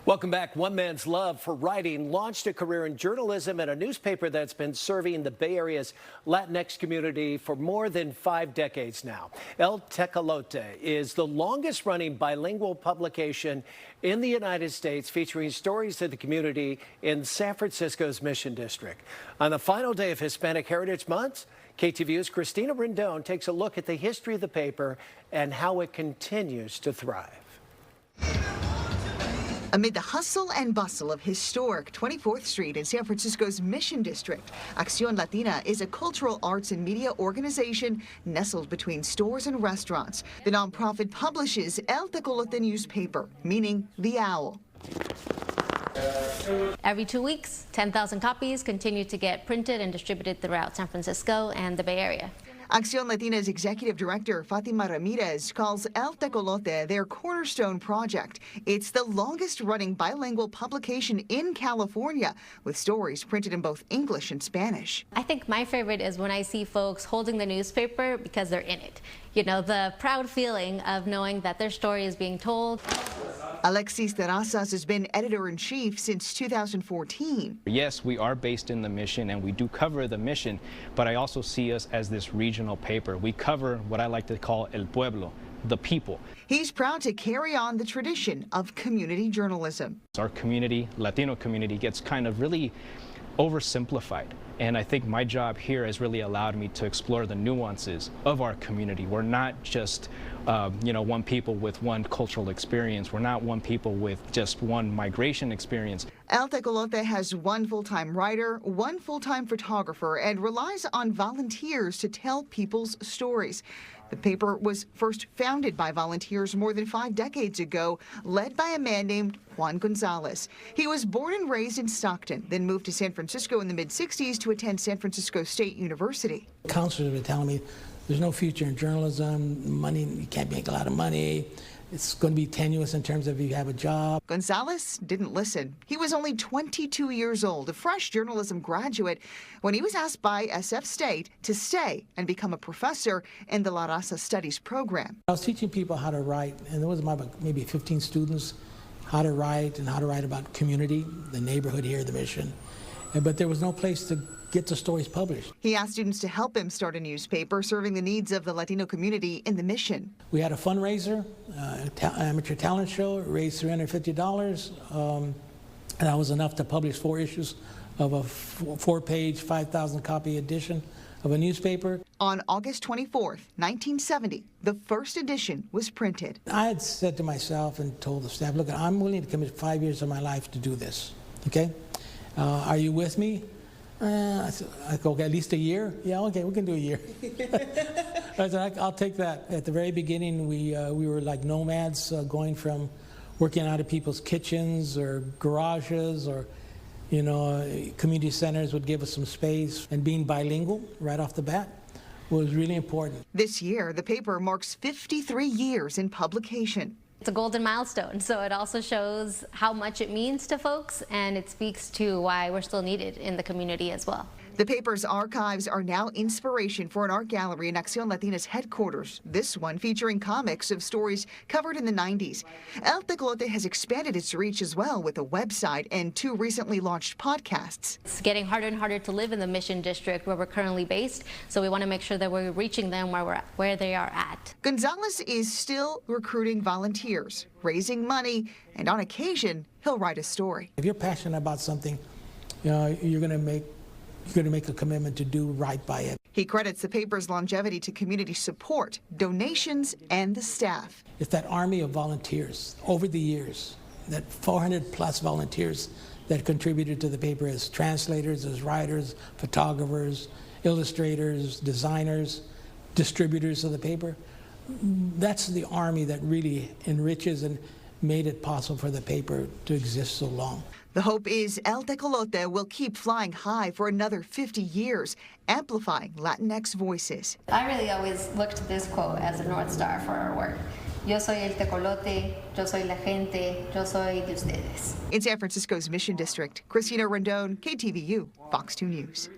Welcome back. One man's love for writing launched a career in journalism at a newspaper that's been serving the Bay Area's Latinx community for more than 5 decades now. El Tecolote is the longest-running bilingual publication in the United States, featuring stories of the community in San Francisco's Mission District. On the final day of Hispanic Heritage Month, KTVU's Christina Rendon takes a look at the history of the paper and how it continues to thrive. Amid the hustle and bustle of historic 24th Street in San Francisco's Mission District, Acción Latina is a cultural arts and media organization nestled between stores and restaurants. The nonprofit publishes El Tecolote newspaper, meaning the owl. Every 2 weeks, 10,000 copies continue to get printed and distributed throughout San Francisco and the Bay Area. Acción Latina's executive director, Fatima Ramirez, calls El Tecolote their cornerstone project. It's the longest-running bilingual publication in California, with stories printed in both English and Spanish. I think my favorite is when I see folks holding the newspaper because they're in it. You know, the proud feeling of knowing that their story is being told. Alexis Terrazas has been editor-in-chief since 2014. Yes, we are based in the Mission and we do cover the Mission, but I also see us as this regional paper. We cover what I like to call El Pueblo, the people. He's proud to carry on the tradition of community journalism. Our community, Latino community, gets kind of really oversimplified. And I think my job here has really allowed me to explore the nuances of our community. We're not just, one people with one cultural experience. We're not one people with just one migration experience. El Tecolote has one full-time writer, one full-time photographer, and relies on volunteers to tell people's stories. The paper was first founded by volunteers more than 5 decades ago, led by a man named Juan Gonzalez. He was born and raised in Stockton, then moved to San Francisco in the mid-60s to attend San Francisco State University. Counselors were telling me there's no future in journalism, money, you can't make a lot of money. It's going to be tenuous in terms of if you have a job. Gonzalez didn't listen. He was only 22 years old, a fresh journalism graduate, when he was asked by SF State to stay and become a professor in the La Raza Studies program. I was teaching people how to write, and there was about maybe 15 students, how to write and how to write about community, the neighborhood here, the Mission. But there was no place to get the stories published. He asked students to help him start a newspaper serving the needs of the Latino community in the Mission. We had a fundraiser, amateur talent show, raised $350, and that was enough to publish 4 issues of a 4-page, 5,000-copy edition of a newspaper. On August 24th, 1970, the first edition was printed. I had said to myself and told the staff, look, I'm willing to commit 5 years of my life to do this, okay? Are you with me? I said, okay, at least a year? Yeah, okay, we can do a year. I said, I'll take that. At the very beginning, we were like nomads, going from working out of people's kitchens or garages, or, community centers would give us some space. And being bilingual right off the bat was really important. This year, the paper marks 53 years in publication. It's a golden milestone, so it also shows how much it means to folks, and it speaks to why we're still needed in the community as well. The paper's archives are now inspiration for an art gallery in Acción Latina's headquarters, this one featuring comics of stories covered in the 90s. El Tecolote has expanded its reach as well with a website and 2 recently launched podcasts. It's getting harder and harder to live in the Mission District where we're currently based, so we want to make sure that we're reaching them where they are at. Gonzalez is still recruiting volunteers, raising money, and on occasion, he'll write a story. If you're passionate about something, you're going to make a commitment to do right by it. He credits the paper's longevity to community support, donations, and the staff. It's that army of volunteers over the years, that 400+ volunteers that contributed to the paper as translators, as writers, photographers, illustrators, designers, distributors of the paper. That's the army that really enriches and made it possible for the paper to exist so long. The hope is El Tecolote will keep flying high for another 50 years, amplifying Latinx voices. I really always looked to this quote as a North Star for our work. Yo soy el tecolote, yo soy la gente, yo soy de ustedes. In San Francisco's Mission District, Christina Rendon, KTVU, Fox 2 News.